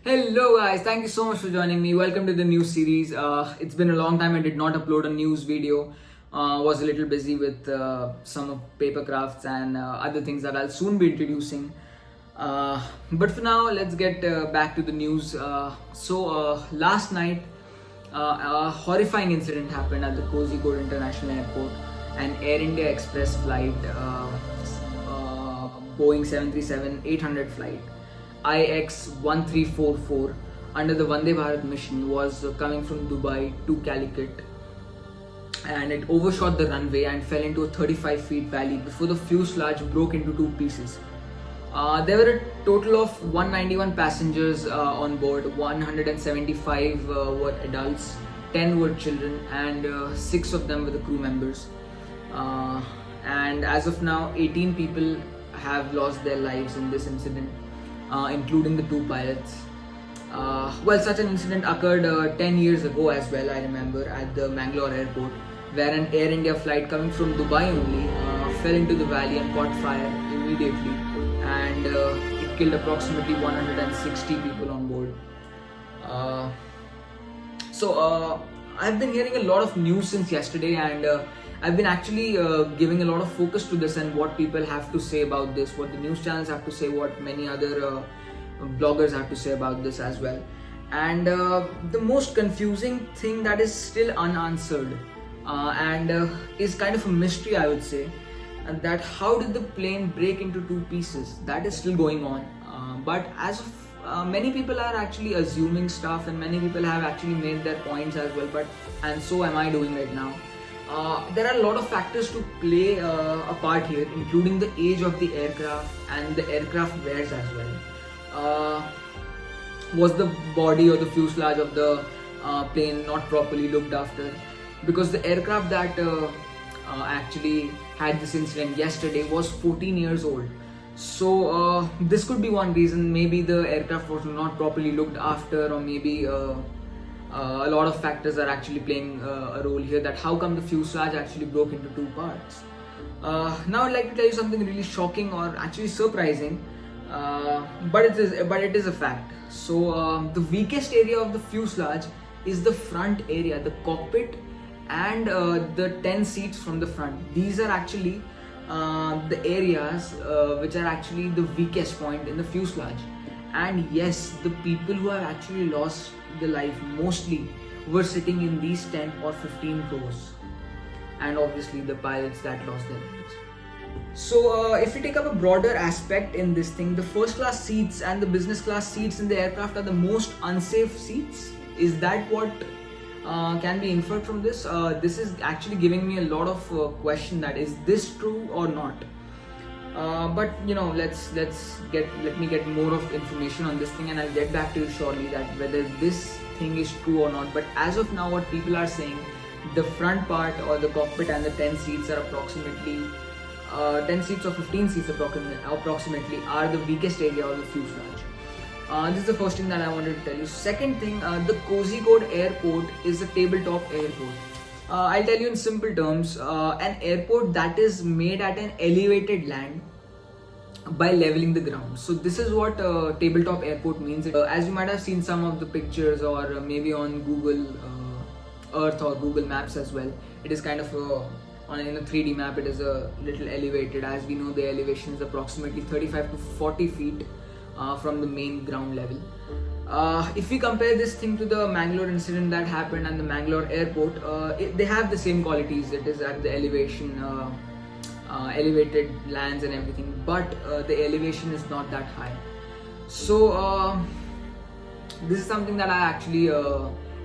Hello guys, thank you so much for joining me. Welcome to the news series. It's been a long time I did not upload a news video. Was a little busy with some of paper crafts and other things that I'll soon be introducing. But for now, let's get back to the news. Last night, a horrifying incident happened at the Kozhikode International Airport. An Air India Express flight, Boeing 737-800 flight, IX-1344, under the Vande Bharat mission, was coming from Dubai to Calicut, and it overshot the runway and fell into a 35 feet valley before the fuselage broke into two pieces. There were a total of 191 passengers on board. 175 were adults, 10 were children, and 6 of them were the crew members. And as of now, 18 people have lost their lives in this incident, including the 2 pilots. Such an incident occurred 10 years ago as well, I remember, at the Mangalore airport, where an Air India flight coming from Dubai only fell into the valley and caught fire immediately, and it killed approximately 160 people on board. I've been hearing a lot of news since yesterday, and I've been actually giving a lot of focus to this and what people have to say about this, what the news channels have to say, what many other bloggers have to say about this as well. And the most confusing thing that is still unanswered and is kind of a mystery, I would say, and that how did the plane break into 2 pieces? That is still going on. But as of many people are actually assuming stuff, and many people have actually made their points as well, and so am I doing right now. There are a lot of factors to play a part here, including the age of the aircraft and the aircraft wears as well. Was the body or the fuselage of the plane not properly looked after? Because the aircraft that actually had this incident yesterday was 14 years old. So this could be one reason. Maybe the aircraft was not properly looked after, or maybe a lot of factors are actually playing a role here, that how come the fuselage actually broke into 2 parts. Now I'd like to tell you something really shocking, or actually surprising, but it is a fact. So the weakest area of the fuselage is the front area, the cockpit, and the 10 seats from the front. These are actually the areas which are actually the weakest point in the fuselage. And yes, the people who have actually lost the life mostly were sitting in these 10 or 15 rows, and obviously the pilots that lost their lives. So if we take up a broader aspect in this thing, the first class seats and the business class seats in the aircraft are the most unsafe seats. Is that what can be inferred from this? This is actually giving me a lot of question, that is this true or not? But you know, let me get more of information on this thing, and I'll get back to you shortly that whether this thing is true or not. But as of now, what people are saying, the front part or the cockpit and the 10 seats are approximately 10 seats or 15 seats approximately are the weakest area of the fuselage. This is the first thing that I wanted to tell you. Second thing, the Kozhikode airport is a tabletop airport. I'll tell you in simple terms, an airport that is made at an elevated land by leveling the ground. So this is what tabletop airport means. As you might have seen some of the pictures, or maybe on Google Earth or Google Maps as well, it is kind of in a 3D map, it is a little elevated. As we know, the elevation is approximately 35 to 40 feet from the main ground level. If we compare this thing to the Mangalore incident that happened and the Mangalore airport, they have the same qualities. It is at the elevation, elevated lands and everything, but the elevation is not that high. So this is something that I actually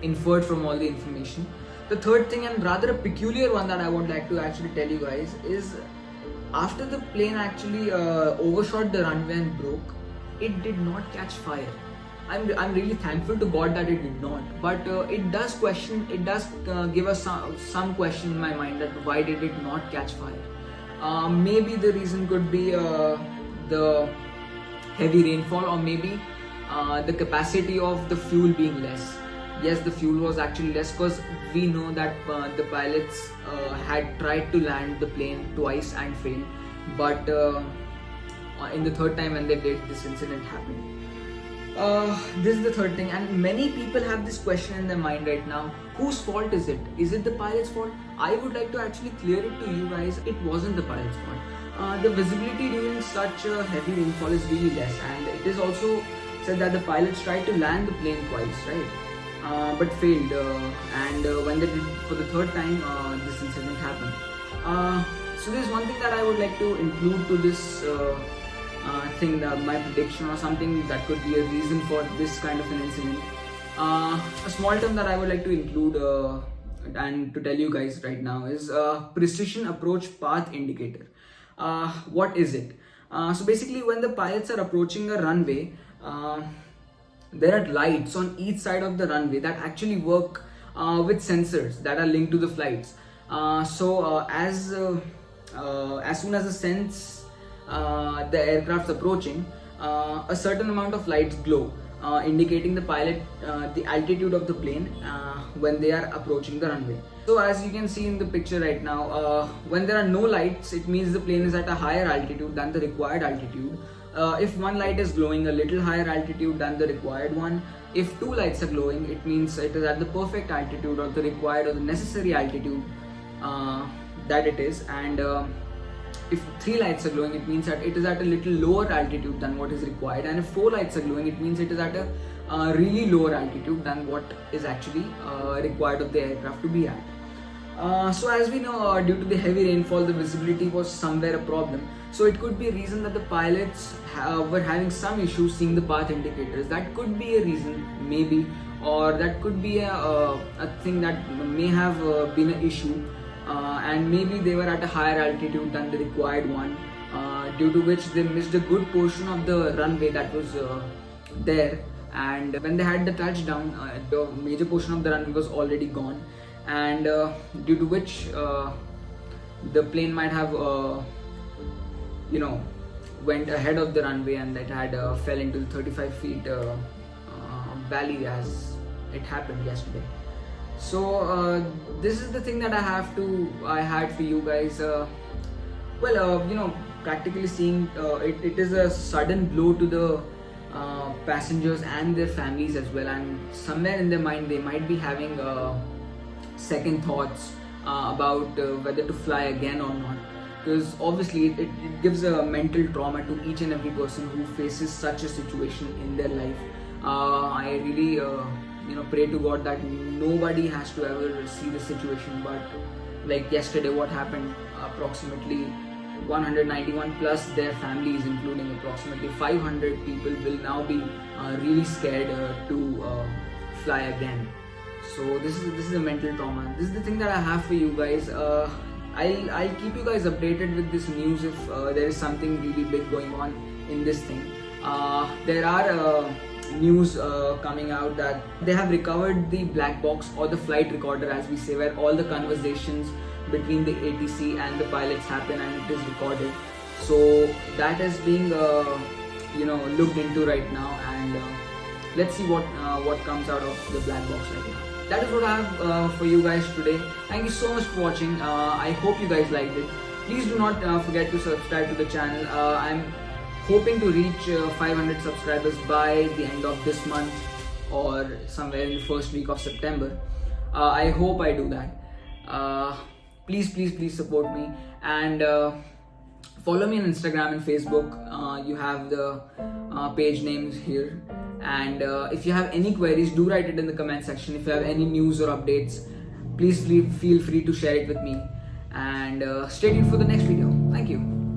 inferred from all the information. The third thing, and rather a peculiar one, that I would like to actually tell you guys is, after the plane actually overshot the runway and broke, it did not catch fire. I'm really thankful to God that it did not, but it does give us some question in my mind, that why did it not catch fire. Maybe the reason could be the heavy rainfall, or maybe the capacity of the fuel being less. Yes, the fuel was actually less, because we know that the pilots had tried to land the plane twice and failed. but in the third time when they did, this incident happened. This is the third thing, and many people have this question in their mind right now: whose fault is it? Is it the pilot's fault? I would like to actually clear it to you guys. It wasn't the pilot's fault. The visibility during such a heavy rainfall is really less, and it is also said that the pilots tried to land the plane twice, right? But failed, and when they did for the third time, this incident happened. So there's one thing that I would like to include to this thing, my prediction or something that could be a reason for this kind of an incident. A small term that I would like to include and to tell you guys right now is precision approach path indicator. What is it? So basically, when the pilots are approaching a runway, there are lights on each side of the runway that actually work with sensors that are linked to the flights. As soon as the sense the aircraft's approaching, a certain amount of lights glow, indicating the pilot the altitude of the plane when they are approaching the runway. So as you can see in the picture right now, when there are no lights, it means the plane is at a higher altitude than the required altitude. If one light is glowing a little higher altitude than the required one, if two lights are glowing, it means it is at the perfect altitude or the required or the necessary altitude that it is. And if three lights are glowing, it means that it is at a little lower altitude than what is required. And if four lights are glowing, it means it is at a really lower altitude than what is actually required of the aircraft to be at. So as we know, due to the heavy rainfall, the visibility was somewhere a problem. So it could be a reason that the pilots were having some issues seeing the path indicators. That could be a reason, maybe, or that could be a thing that may have been an issue. And maybe they were at a higher altitude than the required one, due to which they missed a good portion of the runway that was there. And when they had the touchdown, the major portion of the runway was already gone, and due to which the plane might have went ahead of the runway, and it had fell into the 35 feet valley as it happened yesterday. So this is the thing that I had for you guys. Practically seeing, it is a sudden blow to the passengers and their families as well, and somewhere in their mind they might be having second thoughts about whether to fly again or not, because obviously it gives a mental trauma to each and every person who faces such a situation in their life. I really pray to God that nobody has to ever see this situation, but like yesterday what happened, approximately 191 plus their families, including approximately 500 people, will now be really scared to fly again. So this is a mental trauma. This is the thing that I have for you guys. I'll keep you guys updated with this news if there is something really big going on in this thing. There are news coming out that they have recovered the black box or the flight recorder, as we say, where all the conversations between the ATC and the pilots happen and it is recorded. So that is being looked into right now, and let's see what comes out of the black box right now. That is what I have for you guys today. Thank you so much for watching. I hope you guys liked it. Please do not forget to subscribe to the channel. I'm hoping to reach 500 subscribers by the end of this month or somewhere in the first week of September. I hope I do that. Please support me, and follow me on Instagram and Facebook. You have the page names here, and if you have any queries, do write it in the comment section. If you have any news or updates, please feel free to share it with me, and stay tuned for the next video. Thank you.